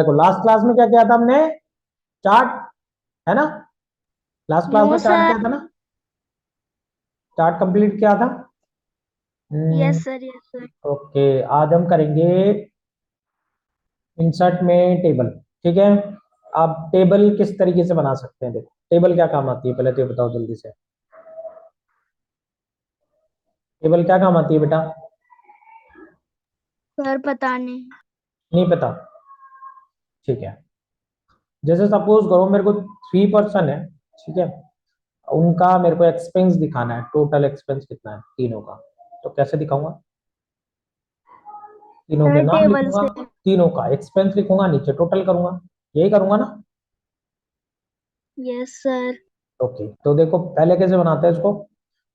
देखो last class में क्या किया था हमने, चार्ट, है ना, लास्ट क्लास नो में चार्ट सर। किया था ना, चार्ट कंप्लीट किया था। Yes sir, yes sir. Okay, आज हम करेंगे इंसर्ट में टेबल। ठीक है, आप टेबल किस तरीके से बना सकते हैं, देखो टेबल क्या काम आती है पहले तो ये बताओ जल्दी से, टेबल क्या काम आती है बेटा? सर पता नहीं। नहीं पता? ठीक है, जैसे सपोज करो मेरे को 3 पर्सन है, ठीक है, उनका मेरे को एक्सपेंस दिखाना है, टोटल एक्सपेंस कितना है तीनों का, तो कैसे दिखाऊंगा? तीनों के सर नाम टेबल लिखूंगा, से। तीनों का एक्सपेंस लिखूंगा, नीचे टोटल करूंगा, यही करूंगा ना? Yes sir. ओके, तो देखो पहले कैसे बनाते हैं इसको,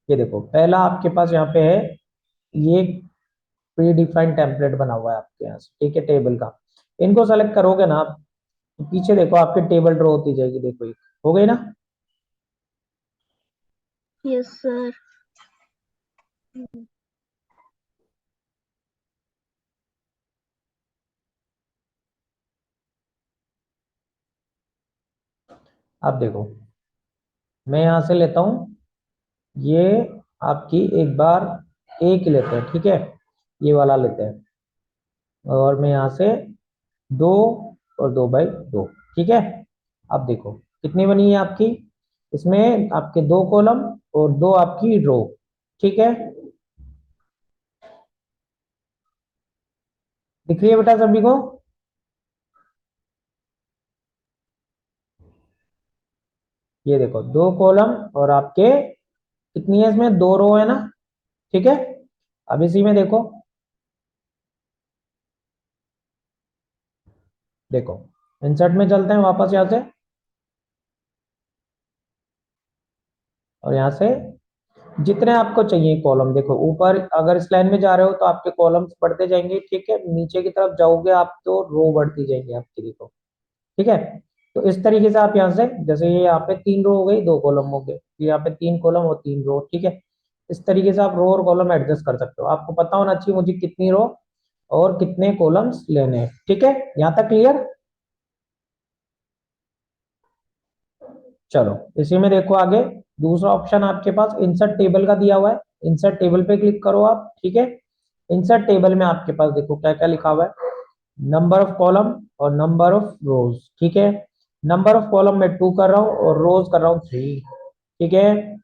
ये देखो पहला आपके पास यहाँ पे है, ये प्री डिफाइंड टेम्पलेट बना हुआ है आपके यहाँ से, ठीक है, टेबल का। इनको सेलेक्ट करोगे ना आप, तो पीछे देखो आपकी टेबल ड्रॉ होती जाएगी, देखो ये हो गई ना? Yes sir. अब देखो मैं यहाँ से लेता हूँ, ये आपकी एक बार एक ही लेते हैं, ठीक है, ये वाला लेते हैं, और मैं यहाँ से 2 और 2 बाई 2, ठीक है। अब देखो कितनी बनी है आपकी, इसमें आपके 2 कॉलम और 2 आपकी रो, ठीक है, दिख रही है बेटा सभी को? ये देखो 2 कॉलम और आपके कितनी है, इसमें 2 रो है ना, ठीक है। अब इसी में देखो, देखो इंसर्ट में चलते हैं वापस यहाँ से, और यहाँ से जितने आपको चाहिए कॉलम, देखो ऊपर अगर इस लाइन में जा रहे हो तो आपके कॉलम्स बढ़ते जाएंगे, ठीक है, नीचे की तरफ जाओगे आप तो रो बढ़ती जाएंगी आपकी, देखो, ठीक है। तो इस तरीके से आप यहाँ से, जैसे ये यहाँ पे 3 रो हो गई, 2 कॉलम हो गए, यहाँ पे 3 कॉलम और 3 रो, ठीक है। इस तरीके से आप रो और कॉलम एडजस्ट कर सकते हो, आपको पता होना चाहिए मुझे कितनी रो और कितने कॉलम्स लेने हैं, ठीक है, यहाँ तक क्लियर? चलो इसी में देखो आगे, दूसरा ऑप्शन आपके पास इंसर्ट टेबल का दिया हुआ है, इंसर्ट टेबल पे क्लिक करो आप, ठीक है। इंसर्ट टेबल में आपके पास देखो क्या क्या लिखा हुआ है, नंबर ऑफ कॉलम और नंबर ऑफ रोज, ठीक है। नंबर ऑफ कॉलम में 2 कर रहा हूँ और रोज कर रहा हूँ 3, ठीक है।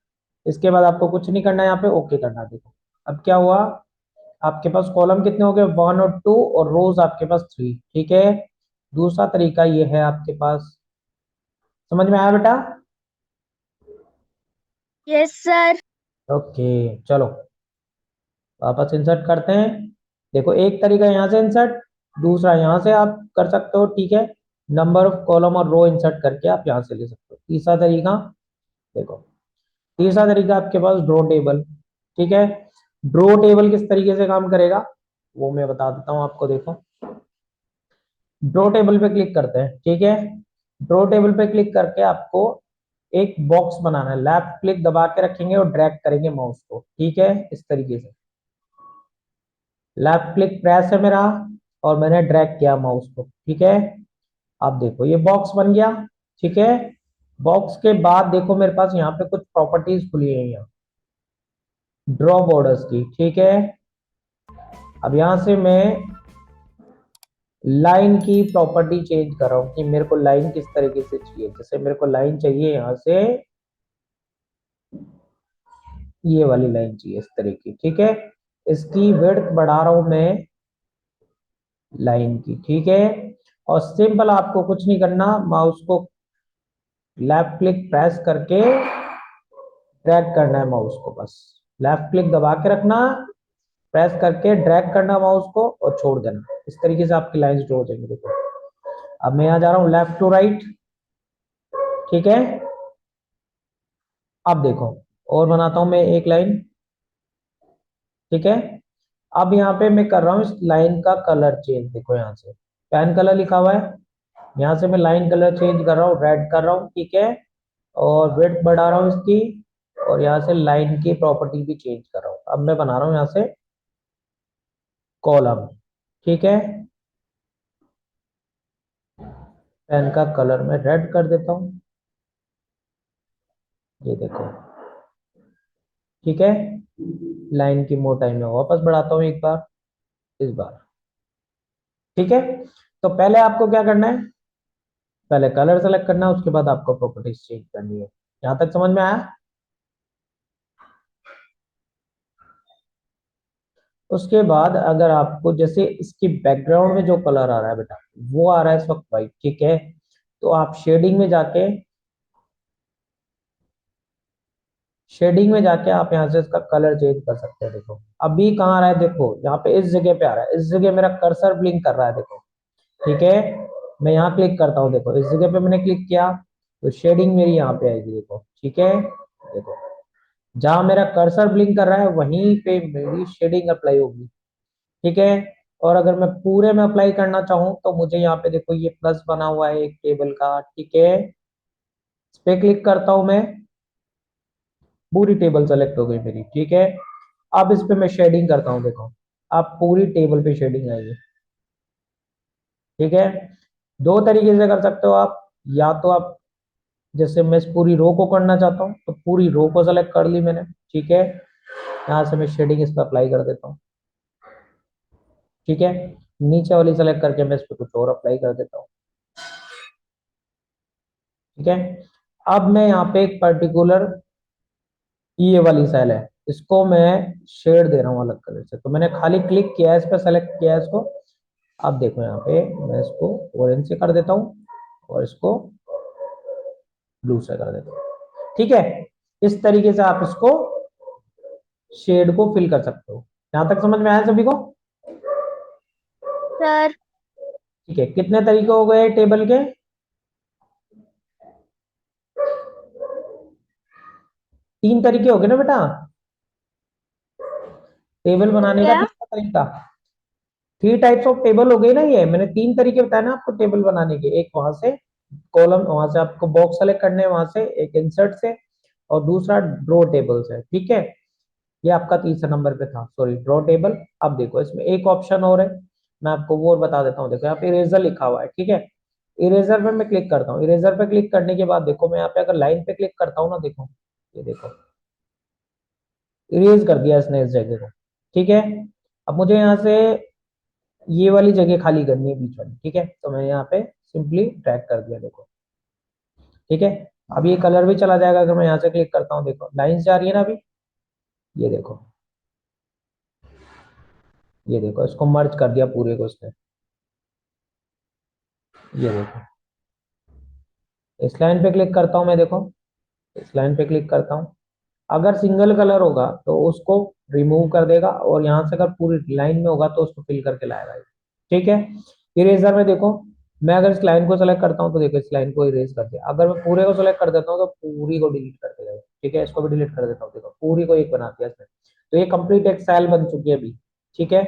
इसके बाद आपको कुछ नहीं करना है, यहाँ पे ओके करना है। देखो अब क्या हुआ, आपके पास कॉलम कितने हो गए, 1 और 2, और रोज आपके पास 3, ठीक है। दूसरा तरीका ये है आपके पास, समझ में आया बेटा? Yes sir. ओके, चलो वापस इंसर्ट करते हैं। देखो एक तरीका यहाँ से इंसर्ट, दूसरा यहाँ से आप कर सकते हो, ठीक है, नंबर ऑफ कॉलम और रो इंसर्ट करके आप यहाँ से ले सकते हो। तीसरा तरीका देखो, तीसरा तरीका आपके पास ड्रॉ टेबल, ठीक है। ड्रॉ टेबल किस तरीके से काम करेगा वो मैं बता देता हूँ आपको, देखो ड्रॉ टेबल पे क्लिक करते हैं, ठीक है। ड्रॉ टेबल पे क्लिक करके आपको एक बॉक्स बनाना है, लेफ्ट क्लिक दबा के रखेंगे और ड्रैग करेंगे माउस को, ठीक है, इस तरीके से लेफ्ट क्लिक प्रेस है मेरा और मैंने ड्रैग किया माउस को, ठीक है। अब देखो ये बॉक्स बन गया, ठीक है। बॉक्स के बाद देखो मेरे पास यहाँ पे कुछ प्रॉपर्टीज खुली है, यहाँ ड्रॉ बॉर्डर्स की, ठीक है। अब यहाँ से मैं लाइन की प्रॉपर्टी चेंज कर रहा हूँ कि मेरे को लाइन किस तरीके से चाहिए, जैसे मेरे को लाइन चाहिए यहाँ से ये वाली लाइन चाहिए इस तरह की, ठीक है। इसकी विड्थ बढ़ा रहा हूं मैं लाइन की, ठीक है। और सिंपल आपको कुछ नहीं करना, माउस को लेफ्ट क्लिक प्रेस करके ड्रैग करना है माउस को, बस लेफ्ट क्लिक दबा के रखना, प्रेस करके ड्रैग करना माउस को और छोड़ देना, इस तरीके से आपकी लाइंस ड्रॉ हो जाएंगी, देखो। अब मैं यहाँ जा रहा हूँ लेफ्ट टू राइट, ठीक है। अब देखो और बनाता हूं मैं एक लाइन, ठीक है। अब यहाँ पे मैं कर रहा हूँ इस लाइन का कलर चेंज, देखो यहाँ से पेन कलर लिखा हुआ है, यहाँ से मैं लाइन कलर चेंज कर रहा हूँ, रेड कर रहा हूँ, ठीक है। और विड्थ बढ़ा रहा हूँ इसकी, और यहाँ से लाइन की प्रॉपर्टी भी चेंज कर रहा हूँ। अब मैं बना रहा हूँ यहाँ से कॉलम, ठीक है। पेन का कलर मैं रेड कर देता हूँ, ये देखो। ठीक है, लाइन की मोटाई में वापस बढ़ाता हूँ एक बार, इस बार। ठीक है, तो पहले आपको क्या करना है, पहले कलर सेलेक्ट करना है, उसके बाद आपको प्रॉपर्टीज चेंज करनी है। यहां तक समझ में आया? उसके बाद अगर आपको जैसे इसकी बैकग्राउंड में जो कलर आ रहा है बेटा, वो आ रहा है इस वक्त व्हाइट, ठीक है, तो आप शेडिंग में जाके आप यहाँ से इसका कलर चेंज कर सकते हैं। देखो अभी कहाँ आ रहा है, देखो यहाँ पे इस जगह पे आ रहा है, इस जगह मेरा कर्सर ब्लिंक कर रहा है, देखो। ठीक है, मैं यहाँ क्लिक करता हूँ, देखो इस जगह पे मैंने क्लिक किया तो शेडिंग मेरी यहाँ पे आएगी, देखो। ठीक है, देखो जहां मेरा कर्सर ब्लिंक कर रहा है वहीं पे मेरी शेडिंग अप्लाई होगी। ठीक है, और अगर मैं पूरे में अप्लाई करना चाहूँ तो मुझे यहाँ पे देखो ये प्लस बना हुआ है एक टेबल का, ठीक है, इस पे क्लिक करता हूं मैं, पूरी टेबल सेलेक्ट हो गई मेरी। ठीक है, अब इस पे मैं शेडिंग करता हूँ, देखो अब पूरी टेबल पे शेडिंग आएगी। ठीक है, दो तरीके से कर सकते हो आप, या तो आप जैसे मैं इस पूरी रो को करना चाहता हूँ तो पूरी रो को सेलेक्ट कर ली मैंने। ठीक है, यहाँ से मैं शेडिंग इस पर अप्लाई कर देता हूँ। ठीक है, नीचे वाली सेलेक्ट करके मैं इस पर कुछ और अप्लाई कर देता हूँ। ठीक है, अब मैं यहाँ पे एक पर्टिकुलर ये वाली सेल है, इसको मैं शेड दे रहा हूँ अलग कलर से, तो मैंने खाली क्लिक किया है इस पर, सेलेक्ट किया है इसको। अब देखो यहाँ पे मैं इसको ऑरेंज से कर देता हूँ और इसको ब्लू से कर देता हूँ। ठीक है, इस तरीके से आप इसको शेड को फिल कर सकते हो। यहाँ तक समझ में आया सभी को? सर। ठीक है, कितने तरीके हो गए टेबल के? तीन तरीके हो गए ना बेटा, टेबल बनाने का क्या? तीसरा तरीका। थ्री टाइप्स ऑफ टेबल हो गई ना, ये मैंने तीन तरीके बताए ना आपको टेबल बनाने के। एक वहां से कॉलम, वहां से आपको बॉक्स सेलेक्ट करने हैं, वहां से एक इंसर्ट से, और दूसरा ड्रॉ टेबल से। ठीक है, ये आपका तीसरा नंबर पे था, सॉरी, ड्रॉ टेबल। अब देखो इसमें एक ऑप्शन और है, मैं आपको वो और बता देता हूँ। देखो यहाँ पे इरेजर लिखा हुआ है, ठीक है, इरेजर पे मैं क्लिक करता हूँ। इरेजर पे क्लिक करने के बाद देखो मैं यहाँ पे अगर लाइन पे क्लिक करता हूँ ना, देखो ये देखो इरेज कर दिया इसने इस जगह को। ठीक है, अब मुझे यहाँ से ये वाली जगह खाली करनी है बीच वाली। ठीक है, तो मैंने यहाँ पे सिंपली ड्रैग कर दिया, देखो। ठीक है, अब ये कलर भी चला जाएगा अगर मैं यहाँ से क्लिक करता हूँ, देखो लाइंस जा रही है ना अभी, ये देखो, ये देखो इसको मर्ज कर दिया पूरे को उसने, ये देखो। इस लाइन पे क्लिक करता हूँ मैं, देखो इस लाइन पे क्लिक करता हूँ, अगर सिंगल कलर होगा तो उसको रिमूव कर देगा, और यहाँ से अगर पूरी लाइन में होगा तो उसको फिल करके लाएगा। ठीक है, इरेजर में देखो मैं अगर इस लाइन को सेलेक्ट करता हूँ तो देखो इस लाइन को इरेज कर दिया, अगर मैं पूरे को सेलेक्ट कर देता हूँ तो पूरी को डिलीट कर देगा। ठीक है, इसको भी डिलीट कर देता हूँ, देखो पूरी को एक बना दिया इसने। तो ये कंप्लीट एक सेल बन चुकी है अभी। ठीक है,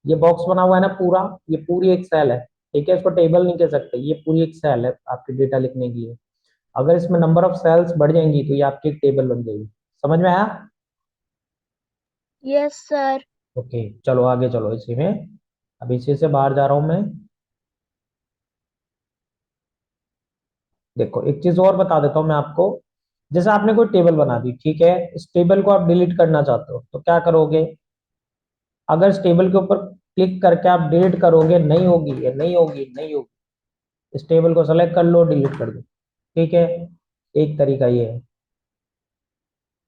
ये बॉक्स बना हुआ है ना पूरा, ये पूरी एक सेल है। ठीक है, इसको टेबल नहीं कह सकते, ये पूरी एक सेल है आपके डेटा लिखने के लिए। अगर इसमें नंबर ऑफ सेल्स बढ़ जाएंगी तो ये आपकी एक टेबल बन जाएगी। समझ में आया? Yes sir. ओके, चलो आगे चलो इसी में। अब इसी से बाहर जा रहा हूं मैं। देखो एक चीज और बता देता हूँ मैं आपको, जैसे आपने कोई टेबल बना दी, ठीक है, इस टेबल को आप डिलीट करना चाहते हो तो क्या करोगे? अगर इस टेबल के ऊपर क्लिक करके आप डिलीट करोगे, नहीं होगी, ये नहीं होगी, नहीं होगी। इस टेबल को सेलेक्ट कर लो, डिलीट कर दो। ठीक है, एक तरीका ये है।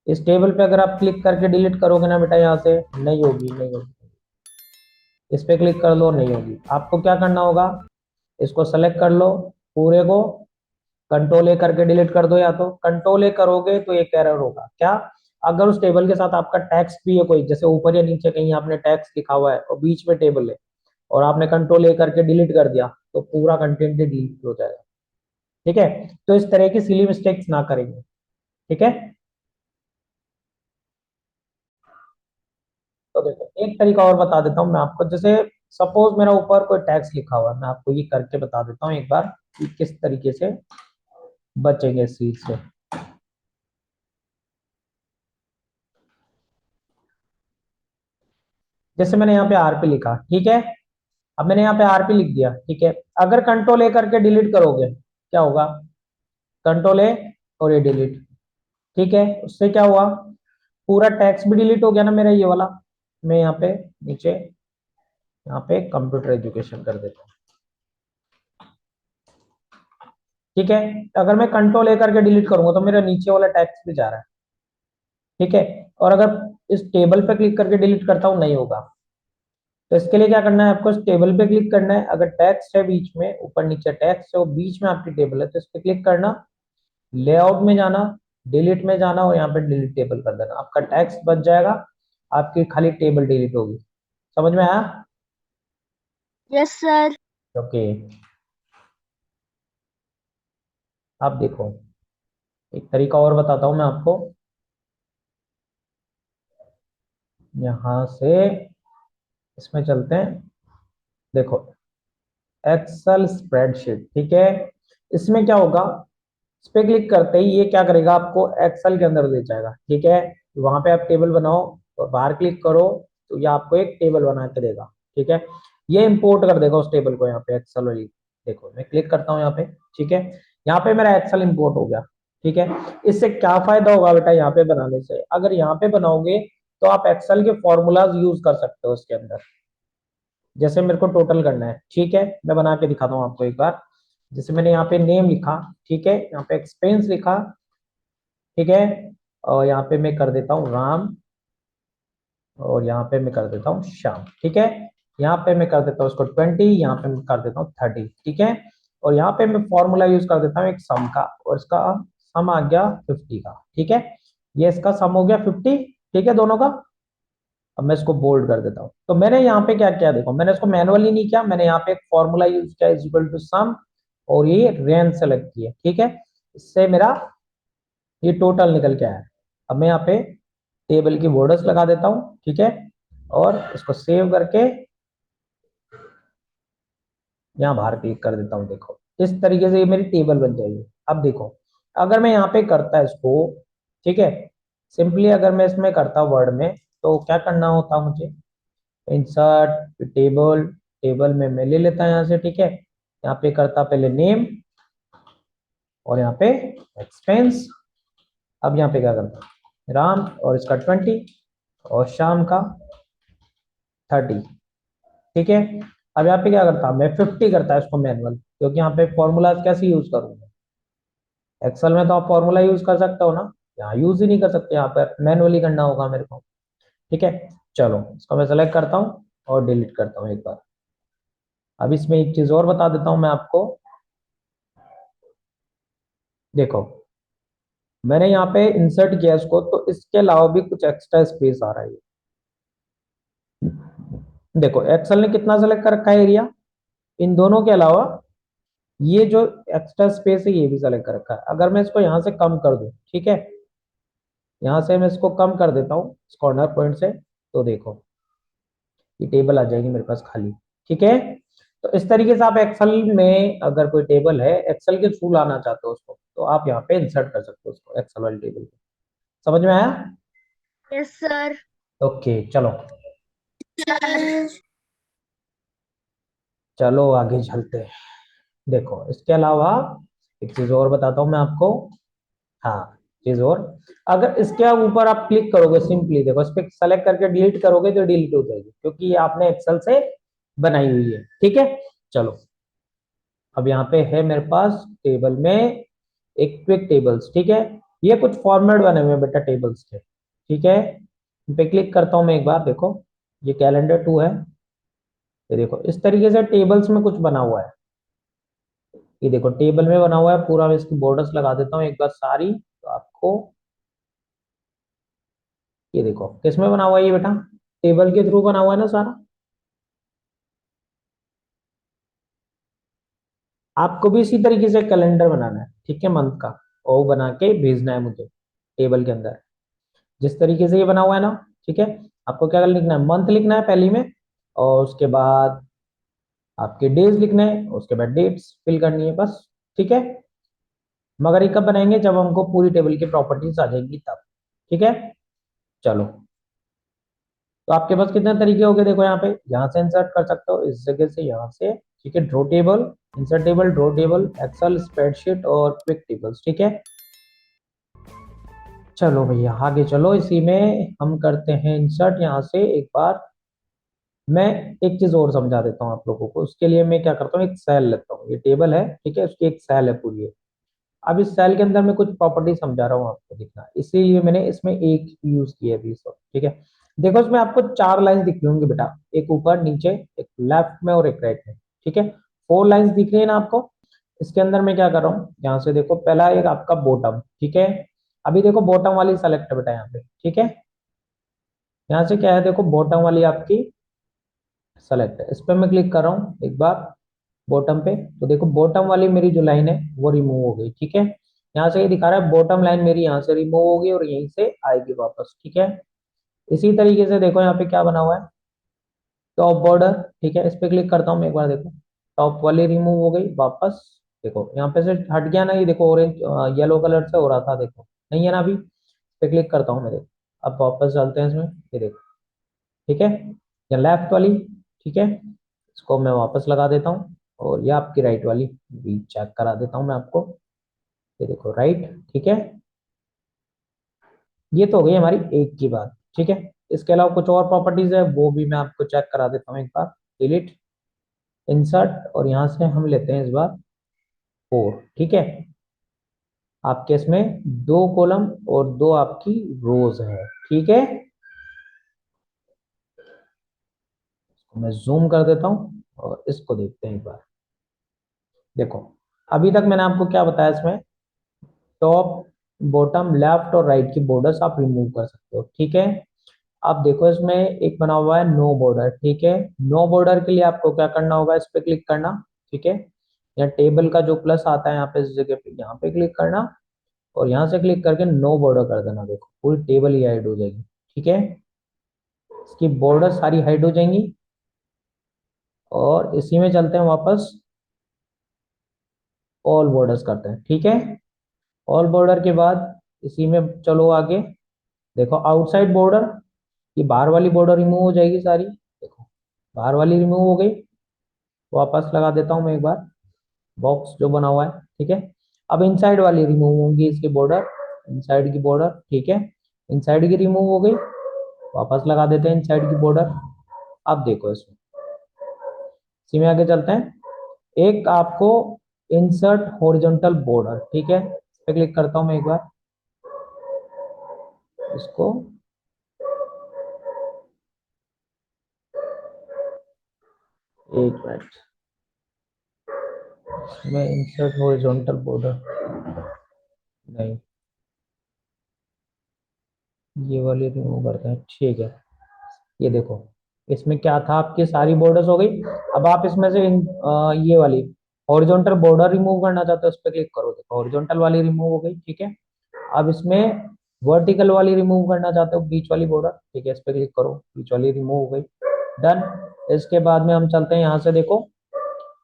इस टेबल पे अगर आप क्लिक करके डिलीट करोगे ना बेटा, यहाँ से नहीं होगी, नहीं होगी। इस पे क्लिक कर लो, नहीं होगी। आपको क्या करना होगा, इसको सेलेक्ट कर लो पूरे को, कंट्रोल ए करके डिलीट कर दो, या तो कंट्रोल ए करोगे तो एक एरर होगा क्या, अगर उस टेबल के साथ आपका टेक्स्ट भी है कोई, जैसे ऊपर या नीचे कहीं आपने टेक्स्ट लिखा हुआ है और बीच में टेबल है, और आपने कंट्रोल ए करके डिलीट कर दिया, तो पूरा कंटेंट डिलीट हो जाएगा। ठीक है, तो इस तरह की सिली मिस्टेक्स ना करेंगे। ठीक है, तो देखो एक तरीका और बता देता हूँ मैं आपको, जैसे सपोज मेरा ऊपर कोई टैक्स लिखा हुआ है, मैं आपको ये करके बता देता हूँ एक बार कि किस तरीके से बचेंगे इस चीज से। जैसे मैंने यहाँ पे आर पे लिखा, ठीक है, अब मैंने यहाँ पे आरपी लिख दिया, ठीक है। अगर कंट्रोल ए करके डिलीट करोगे क्या होगा, कंट्रोल ए और ये डिलीट, ठीक है। उससे क्या हुआ, पूरा टेक्स्ट भी डिलीट हो गया ना मेरा ये वाला। मैं यहाँ पे नीचे यहाँ पे कंप्यूटर एजुकेशन कर देता हूँ, ठीक है। अगर मैं कंट्रोल ए करके डिलीट करूंगा तो मेरा नीचे वाला टेक्स्ट भी जा रहा है, ठीक है। और अगर इस टेबल पे क्लिक करके डिलीट करता हूं नहीं होगा। तो इसके लिए क्या करना है, आपको इस टेबल पे क्लिक करना है। अगर टेक्स्ट है बीच में, ऊपर नीचे टेक्स्ट है और बीच में आपकी टेबल है, तो इस पे क्लिक करना, लेआउट में जाना, डिलीट में जाना और यहाँ पे डिलीट टेबल कर देना। आपका टेक्स्ट बच जाएगा, आपकी खाली टेबल डिलीट होगी। समझ में आया? Yes sir. ओके। आप देखो, एक तरीका और बताता हूं मैं आपको। यहां से इसमें चलते हैं, देखो एक्सेल स्प्रेडशीट, ठीक है। इसमें क्या होगा, इस पे क्लिक करते ही ये क्या करेगा, आपको एक्सेल के अंदर ले जाएगा, ठीक है। वहां पे आप टेबल बनाओ और बाहर क्लिक करो तो ये आपको एक टेबल बना के देगा, ठीक है। ये इंपोर्ट कर देगा उस टेबल को यहाँ पे एक्सेल वाली। देखो मैं क्लिक करता हूँ यहाँ पे, ठीक है। यहाँ पे मेरा एक्सेल इंपोर्ट हो गया, ठीक है। इससे क्या फायदा होगा बेटा, यहाँ पे बनाने से, अगर यहाँ पे बनाओगे तो आप एक्सेल के फॉर्मूलाज यूज कर सकते हो उसके अंदर। जैसे मेरे को टोटल करना है, ठीक है, मैं बना के दिखाता हूँ आपको एक बार। जैसे मैंने यहाँ पे नेम लिखा, ठीक है, यहाँ पे एक्सपेंस लिखा, ठीक है। और यहाँ पे मैं कर देता हूँ राम, और यहाँ पे मैं कर देता हूँ श्याम, ठीक है। यहाँ पे मैं कर देता हूँ इसको 20, यहाँ पे मैं कर देता हूँ 30, ठीक है। और यहाँ पे मैं फॉर्मूला यूज कर देता हूँ एक सम का, और इसका सम आ गया 50 का, ठीक है। ये इसका सम हो गया 50, ठीक है, दोनों का। अब मैं इसको बोल्ड कर देता हूँ। तो मैंने यहाँ पे क्या किया, देखो मैंने इसको मैनुअली नहीं किया, मैंने यहाँ पे एक फॉर्मूला यूज किया, इज इक्वल टू सम, और ये रेंज सेलेक्ट की है, ठीक है। इससे मेरा ये टोटल निकल के आया। अब मैं यहाँ पे टेबल की बॉर्डर्स लगा देता हूँ, ठीक है। और इसको सेव करके यहाँ बाहर क्लिक कर देता हूँ। देखो इस तरीके से ये मेरी टेबल बन जाएगी। अब देखो, अगर मैं यहाँ पे करता इसको, ठीक है, सिंपली अगर मैं इसमें करता वर्ड में, तो क्या करना होता मुझे, इंसर्ट टेबल, टेबल में मैं ले लेता यहाँ से, ठीक है। यहाँ पे करता पहले नेम, और यहाँ पे एक्सपेंस। अब यहाँ पे क्या करता, राम और इसका 20 और शाम का 30, ठीक है। अब यहाँ पे क्या करता, मैं 50 करता इसको मैनुअल, क्योंकि यहाँ पे फॉर्मूलाज कैसे यूज करूंगा, एक्सेल में तो आप फॉर्मूला यूज कर सकते हो ना, यहाँ यूज ही नहीं कर सकते, यहाँ पर मैनुअली करना होगा मेरे को, ठीक है। चलो इसको मैं सेलेक्ट करता हूँ और डिलीट करता हूँ एक बार। अब इसमें एक चीज और बता देता हूँ मैं आपको, देखो मैंने यहाँ पे इंसर्ट किया इसको, तो इसके अलावा भी कुछ एक्स्ट्रा स्पेस आ रहा है। देखो एक्सेल ने कितना सेलेक्ट कर रखा है एरिया, इन दोनों के अलावा ये जो एक्स्ट्रा स्पेस है ये भी सेलेक्ट कर रखा है। अगर मैं इसको यहाँ से कम कर दूं, ठीक है, यहाँ से मैं इसको कम कर देता हूँ इस कॉर्नर पॉइंट से, तो देखो ये टेबल आ जाएगी मेरे पास खाली, ठीक है। तो इस तरीके से आप एक्सेल में अगर कोई टेबल है, एक्सेल के थ्रू लाना चाहते हो उसको, तो आप यहाँ पे इंसर्ट कर सकते हो उसको एक्सेल वाली टेबल पे। समझ में आया? Yes sir. ओके चलो, चलो आगे चलते हैं। देखो इसके अलावा एक चीज और बताता हूँ मैं आपको। हाँ, चीज और, अगर इसके ऊपर आप क्लिक करोगे सिंपली, देखो इस पर सेलेक्ट करके डिलीट करोगे तो डिलीट हो जाएगी, क्योंकि ये आपने एक्सेल से बनाई हुई है, ठीक है। चलो अब यहाँ पे है मेरे पास टेबल में एक क्विक टेबल्स, ठीक है। ये कुछ फॉर्मेट बने हुए हैं बेटा टेबल्स के, ठीक है। इन पे क्लिक करता हूँ मैं एक बार, देखो ये कैलेंडर 2 है। ये देखो इस तरीके से टेबल्स में कुछ बना हुआ है, ये देखो टेबल में बना हुआ है पूरा। मैं इसकी बॉर्डर्स लगा देता हूँ एक बार सारी, तो आपको ये देखो किस में बना हुआ है ये बेटा, टेबल के थ्रू बना हुआ है ना सारा। आपको भी इसी तरीके से कैलेंडर बनाना है, ठीक है, मंथ का, और बना के भेजना है मुझे टेबल के अंदर, जिस तरीके से ये बना हुआ है ना, ठीक है। आपको क्या लिखना है, मंथ लिखना है पहली में, और उसके बाद आपके डेज लिखने हैं, उसके बाद डेट्स फिल करनी है बस, ठीक है। मगर ये कब बनाएंगे, जब हमको पूरी टेबल की प्रॉपर्टीज आ जाएंगी तब, ठीक है। चलो तो आपके पास कितने तरीके हो गए, देखो यहाँ पे, यहाँ से इंसर्ट कर सकते हो, इस जगह से, यहाँ से, ठीक है। Draw table, insert table, draw table, Excel spreadsheet और क्विक टेबल्स, ठीक है। चलो भैया आगे चलो, इसी में हम करते हैं इंसर्ट। यहाँ से एक बार मैं एक चीज और समझा देता हूँ आप लोगों को। उसके लिए मैं क्या करता हूँ, एक सेल लेता हूँ, ये टेबल है, ठीक है, उसकी एक सेल है पूरी है। अब इस सेल के अंदर मैं कुछ प्रॉपर्टी समझा रहा हूँ आपको, दिखना, इसीलिए मैंने इसमें एक यूज किया है अभी सब, ठीक है। देखो इसमें आपको चार लाइंस दिख रही होंगी बेटा, एक ऊपर, नीचे, एक लेफ्ट में और एक राइट में, ठीक है। फोर लाइंस दिख रही है ना आपको। इसके अंदर मैं क्या कर रहा हूँ, यहाँ से देखो, पहला एक आपका बॉटम, ठीक है। अभी देखो बॉटम वाली सेलेक्ट है बेटा यहाँ पे, ठीक है। यहाँ से क्या है, देखो बॉटम वाली आपकी सेलेक्ट है, इस पर मैं क्लिक कर रहा हूँ एक बार बॉटम पे, तो देखो बॉटम वाली मेरी जो लाइन है वो रिमूव हो गई, ठीक है। यहाँ से ये दिखा रहा है बॉटम लाइन मेरी यहाँ से रिमूव होगी और यहीं से आएगी वापस, ठीक है। इसी तरीके से देखो यहाँ पे क्या बना हुआ है, टॉप बॉर्डर, ठीक है, इस पे क्लिक करता हूँ मैं एक बार, देखो टॉप वाली रिमूव हो गई वापस। देखो यहाँ पे से हट गया ना, ये देखो ऑरेंज येलो कलर से हो रहा था, देखो नहीं है ना अभी। इस पे क्लिक करता हूँ मैं, देखो अब वापस चलते हैं इसमें, ये देखो, ठीक है। या लेफ्ट वाली, ठीक है, इसको मैं वापस लगा देता हूँ। और ये आपकी राइट वाली भी चेक करा देता हूँ मैं आपको, ये देखो राइट, ठीक है। ये तो हो गई हमारी एक की बात, ठीक है। इसके अलावा कुछ और प्रॉपर्टीज है, वो भी मैं आपको चेक करा देता हूँ एक बार। डिलीट, इंसर्ट, और यहाँ से हम लेते हैं इस बार फोर, ठीक है। आपके इसमें दो कॉलम और दो आपकी रोज है, ठीक है। इसको मैं जूम कर देता हूँ और इसको देखते हैं एक बार। देखो अभी तक मैंने आपको क्या बताया, इसमें टॉप, बॉटम, लेफ्ट और राइट की बॉर्डर्स आप रिमूव कर सकते हो, ठीक है। अब देखो इसमें एक बना हुआ है नो बॉर्डर, ठीक है। नो बॉर्डर के लिए आपको क्या करना होगा, इस पे क्लिक करना, ठीक है। या टेबल का जो प्लस आता है यहाँ पे, इस जगह पे यहाँ पे क्लिक करना और यहाँ से क्लिक करके नो बॉर्डर कर देना, देखो पूरी टेबल ही हाइड हो जाएगी, ठीक है। इसकी बॉर्डर सारी हाइड हो जाएंगी। और इसी में चलते हैं वापस, ऑल बॉर्डर्स करते हैं, ठीक है। ऑल बॉर्डर के बाद इसी में चलो आगे, देखो आउटसाइड बॉर्डर, ये बाहर वाली बॉर्डर रिमूव हो जाएगी सारी, देखो बाहर वाली रिमूव हो गई। वापस लगा देता हूँ मैं एक बार बॉक्स जो बना हुआ है, ठीक है। अब इनसाइड वाली रिमूव होंगी, इसकी बॉर्डर, इनसाइड की बॉर्डर, ठीक है। इनसाइड की रिमूव हो गई, वापस लगा देते हैं इनसाइड की बॉर्डर। अब देखो इसमें, इसी में आगे चलते हैं। एक आपको इंसर्ट हॉरिजॉन्टल बॉर्डर, ठीक है, इस पे क्लिक करता हूँ मैं एक बार, इसको एक मिनट में, इंसर्ट हॉरिजॉन्टल बॉर्डर, नहीं ये वाली रिमूव करते हैं, ठीक है। ये देखो इसमें क्या था, आपकी सारी बॉर्डर्स हो गई। अब आप इसमें से ये वाली हॉरिजॉन्टल बॉर्डर रिमूव करना चाहते हो, इस पे क्लिक करो, देखो हॉरिजॉन्टल वाली रिमूव हो गई, ठीक है। अब इसमें वर्टिकल वाली रिमूव करना चाहते हो, बीच वाली बॉर्डर, ठीक है, इस पे क्लिक करो, बीच वाली रिमूव हो गई, डन। इसके बाद में हम चलते हैं यहाँ से, देखो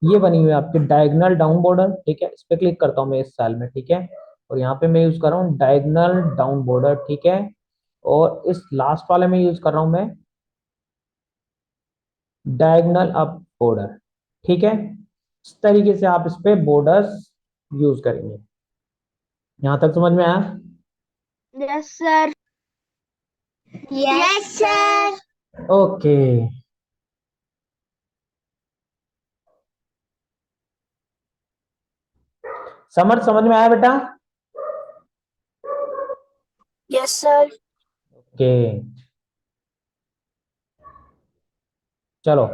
ये बनी हुई है आपकी डायगोनल डाउन बॉर्डर, ठीक है, इस पे क्लिक करता हूँ मैं इस सेल में, ठीक है। और यहाँ पे मैं यूज कर रहा हूँ डायगोनल डाउन बॉर्डर, ठीक है। और इस लास्ट वाले में यूज कर रहा हूँ मैं डायगोनल अप बॉर्डर, ठीक है। इस तरीके से आप इस पे बॉर्डर्स यूज करेंगे। यहां तक समझ में आया? Yes sir. Yes sir. Okay, समझ में आया बेटा? Yes sir. ओके, चलो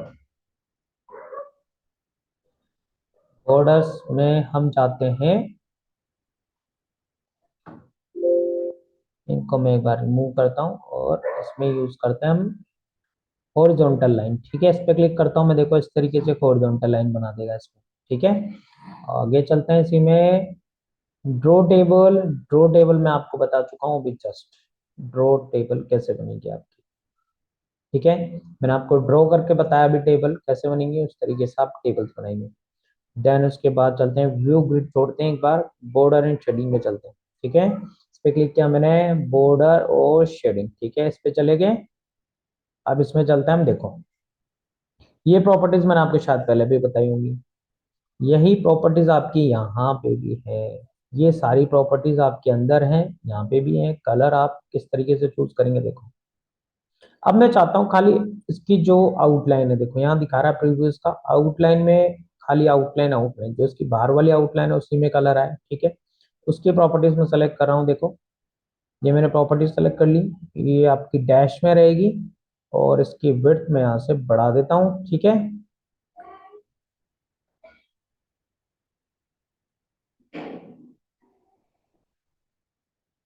बॉर्डर्स में हम चाहते हैं, इनको मैं एक बार रिमूव करता हूँ और इसमें यूज करते हैं हम हॉरिजॉन्टल लाइन, ठीक है। इस पे क्लिक करता हूँ मैं, देखो इस तरीके से हॉरिजॉन्टल लाइन बना देगा इसमें, ठीक है। आगे चलते हैं, इसी में ड्रॉ टेबल मैं आपको बता चुका हूँ अभी जस्ट, ड्रॉ टेबल कैसे बनेगी आपकी, ठीक है। मैंने आपको ड्रॉ करके बताया अभी टेबल कैसे बनेंगे, उस तरीके से आप टेबल्स बनाएंगे। देन उसके बाद चलते हैं व्यू ग्रिड, छोड़ते हैं एक बार, बॉर्डर एंड शेडिंग में चलते हैं, ठीक है। इस पे क्लिक किया मैंने, बॉर्डर और शेडिंग, ठीक है, इस पे चले गए। अब इसमें चलते हैं हम। देखो ये प्रॉपर्टीज मैंने आपको शायद पहले भी बताई होंगी, यही प्रॉपर्टीज आपकी यहाँ पे भी है, ये सारी प्रॉपर्टीज आपके अंदर हैं, यहाँ पे भी हैं। कलर आप किस तरीके से चूज करेंगे देखो। अब मैं चाहता हूँ खाली इसकी जो आउटलाइन है, देखो यहाँ दिखा रहा है प्रीव्यू का आउटलाइन में, खाली आउटलाइन आउटलाइन जो इसकी बाहर वाली आउटलाइन है उसी में कलर आए, ठीक है। उसकी प्रॉपर्टीज में सेलेक्ट कर रहा हूँ। देखो ये मैंने प्रॉपर्टीज सेलेक्ट कर ली, ये आपकी डैश में रहेगी, और इसकी विड्थ में यहाँ से बढ़ा देता हूँ, ठीक है।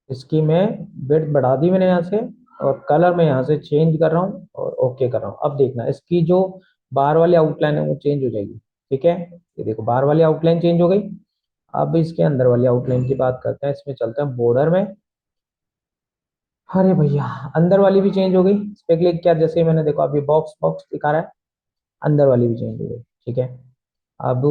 इसकी मैं विड्थ बढ़ा दी मैंने यहाँ से, और कलर मैं यहाँ से चेंज कर रहा हूँ और ओके कर रहा हूँ। अब देखना इसकी जो बाहर वाली आउटलाइन है वो चेंज हो जाएगी, ठीक है। ये देखो बाहर वाली आउटलाइन चेंज हो गई। अब इसके अंदर वाली आउटलाइन की बात करते हैं, इसमें चलते हैं बॉर्डर में। अरे भैया अंदर वाली भी चेंज हो गई, इस पे क्लिक किया जैसे ही मैंने, देखो अभी बॉक्स बॉक्स दिखा रहा है, अंदर वाली भी चेंज हो गई, ठीक है। अब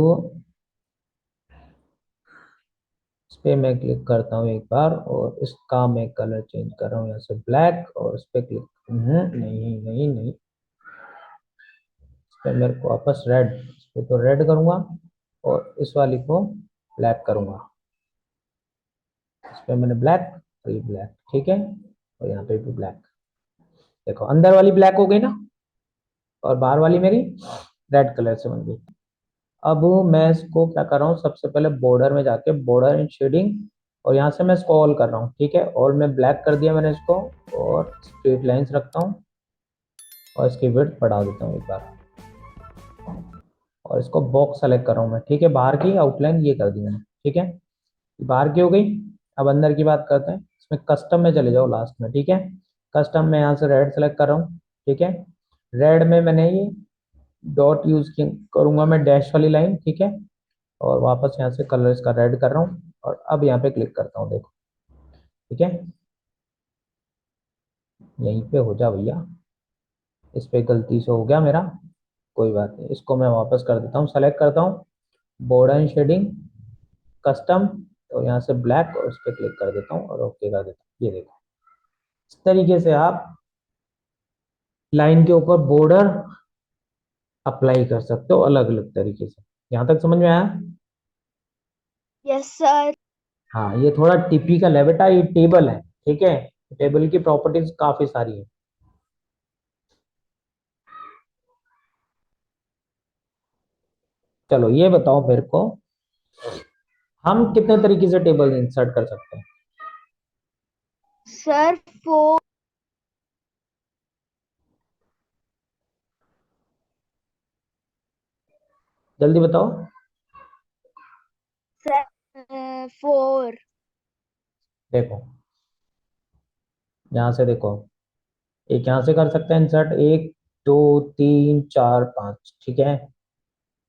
इस पे मैं क्लिक करता हूँ एक बार, और इसका मैं कलर चेंज कर रहा हूँ यहाँ से ब्लैक, और इस पे क्लिक, नहीं नहीं नहीं, इस पे मेरे को वापस रेड, इस पे तो रेड करूंगा, और इस वाली को ब्लैक करूंगा। इस पे मैंने ब्लैक, और ये ब्लैक, ठीक है, और यहाँ पे भी ब्लैक। देखो अंदर वाली ब्लैक हो गई ना, और बाहर वाली मेरी रेड कलर से बन गई। अब मैं इसको क्या कर रहा हूँ, सबसे पहले बॉर्डर में जाके बॉर्डर एंड शेडिंग, और यहाँ से मैं इसको ऑल कर रहा हूँ, ठीक है। और मैं ब्लैक कर दिया मैंने इसको, और स्ट्रेट लाइंस रखता हूँ, और इसकी विड्थ बढ़ा देता हूँ एक बार, और इसको बॉक्स सेलेक्ट कर रहा हूँ मैं, ठीक है। बाहर की आउटलाइन ये कर दी मैंने, ठीक है, बाहर की हो गई। अब अंदर की बात करते हैं, इसमें कस्टम में चले जाओ लास्ट में, ठीक है। कस्टम में यहाँ से रेड सेलेक्ट कर रहा हूँ, ठीक है। रेड में मैंने ये डॉट यूज करूंगा मैं, डैश वाली लाइन, ठीक है। और वापस यहाँ से कलर इसका रेड कर रहा हूँ, और अब यहाँ पे क्लिक करता हूँ, देखो ठीक है। यहीं पे हो जा भैया, इस पे गलती से हो गया मेरा, कोई बात नहीं, इसको मैं वापस कर देता हूँ, सेलेक्ट करता हूँ बॉर्डर एंड शेडिंग, कस्टम, और यहाँ से ब्लैक, और उस पर क्लिक कर देता हूँ और ओके कर देता हूँ। ये देखो इस तरीके से आप लाइन के ऊपर बॉर्डर अप्लाई कर सकते हो अलग अलग तरीके से। यहाँ तक समझ में आया? Yes sir. हाँ ये थोड़ा टिपिकल है बेटा, ये टेबल है, ठीक है। टेबल की प्रॉपर्टीज काफी सारी है। चलो ये बताओ मेरे को, हम कितने तरीके से टेबल इंसर्ट कर सकते हैं? सर 4, जल्दी बताओ। सर 4। देखो यहाँ से देखो, एक यहाँ से कर सकते हैं इंसर्ट, एक दो तीन चार पाँच, ठीक है।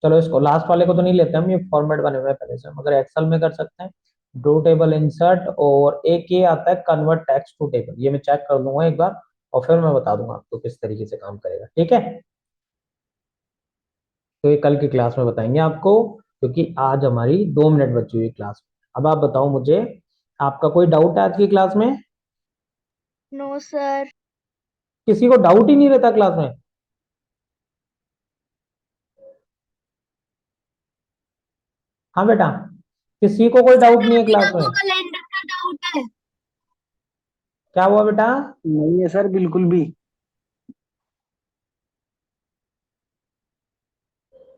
चलो इसको लास्ट वाले को तो नहीं लेते हम, ये फॉर्मेट बने हुए हैं पहले से, मगर एक्सेल में कर सकते हैं। दो टेबल इंसर्ट, और एक ये आता है कन्वर्ट टेक्स्ट टू टेबल, ये मैं चेक कर लूंगा एक बार, और फिर मैं बता दूंगा आपको किस तरीके से काम करेगा, ठीक है। तो ये कल की क्लास में बताएंगे आपको, क्योंकि आज हमारी 2 मिनट बची हुई क्लास में। अब आप बताओ मुझे, आपका कोई डाउट है आज की क्लास में? No sir. किसी को डाउट ही नहीं रहता क्लास में? हाँ बेटा, किसी को कोई सर डाउट नहीं है राधिका क्लास में? को कैलेंडर का डाउट है। क्या हुआ बेटा? नहीं है सर बिल्कुल भी।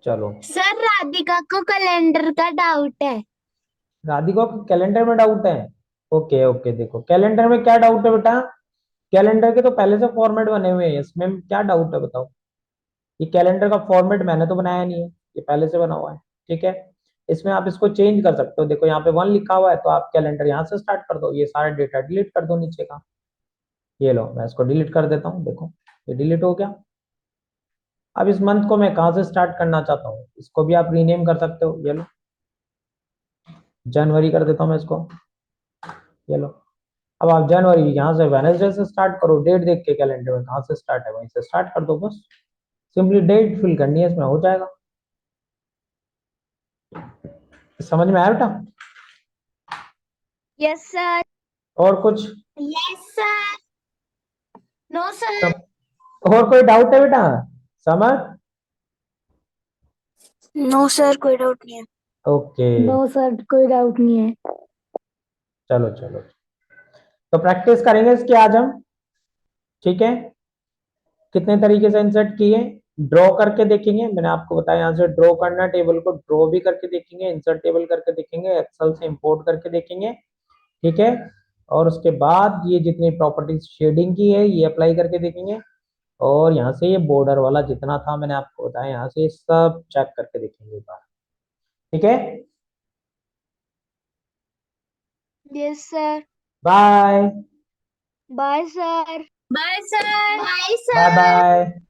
चलो, सर राधिका को कैलेंडर का डाउट है। राधिका को कैलेंडर में डाउट है? ओके ओके, देखो कैलेंडर में क्या डाउट है बेटा? कैलेंडर के तो पहले से फॉर्मेट बने हुए हैं, इसमें क्या डाउट है बताओ। ये कैलेंडर का फॉर्मेट मैंने तो बनाया नहीं है, ये पहले से बना हुआ है, ठीक है। इसमें आप इसको चेंज कर सकते हो, देखो यहाँ पे 1 लिखा हुआ है, तो आप कैलेंडर यहाँ से स्टार्ट कर दो, ये सारा डेटा डिलीट कर दो नीचे का। ये लो मैं इसको डिलीट कर देता हूँ, देखो ये डिलीट हो गया। अब इस मंथ को मैं कहाँ से स्टार्ट करना चाहता हूँ, इसको भी आप रीनेम कर सकते हो, ये लो जनवरी कर देता हूँ मैं इसको, ये लो। अब आप जनवरी यहाँ से वेनेसडे से स्टार्ट करो, डेट देख के कैलेंडर में कहाँ से स्टार्ट है वहीं से स्टार्ट कर दो, बस सिंपली डेट फिल करनी है, इसमें हो जाएगा। समझ में आया बेटा? Yes sir. और कुछ? Yes sir. No sir. सब और कोई डाउट है बेटा? समझ? नो सर, कोई डाउट नहीं है। ओके, नो सर, कोई डाउट नहीं है। चलो चलो, तो प्रैक्टिस करेंगे इसकी आज हम, ठीक है? कितने तरीके से इंसर्ट किए, ड्रॉ करके देखेंगे, मैंने आपको बताया यहाँ से ड्रॉ करना, टेबल को ड्रॉ भी करके देखेंगे, इंसर्ट टेबल करके देखेंगे, एक्सेल से इंपोर्ट करके देखेंगे, ठीक है? और उसके बाद ये जितनी प्रॉपर्टीज शेडिंग की है ये अप्लाई करके देखेंगे, और यहाँ से ये बॉर्डर वाला जितना था मैंने आपको बताया यहाँ से सब चेक करके देखेंगे एक बार, ठीक है? Yes sir. Bye bye sir. Bye sir. Bye bye sir. Bye.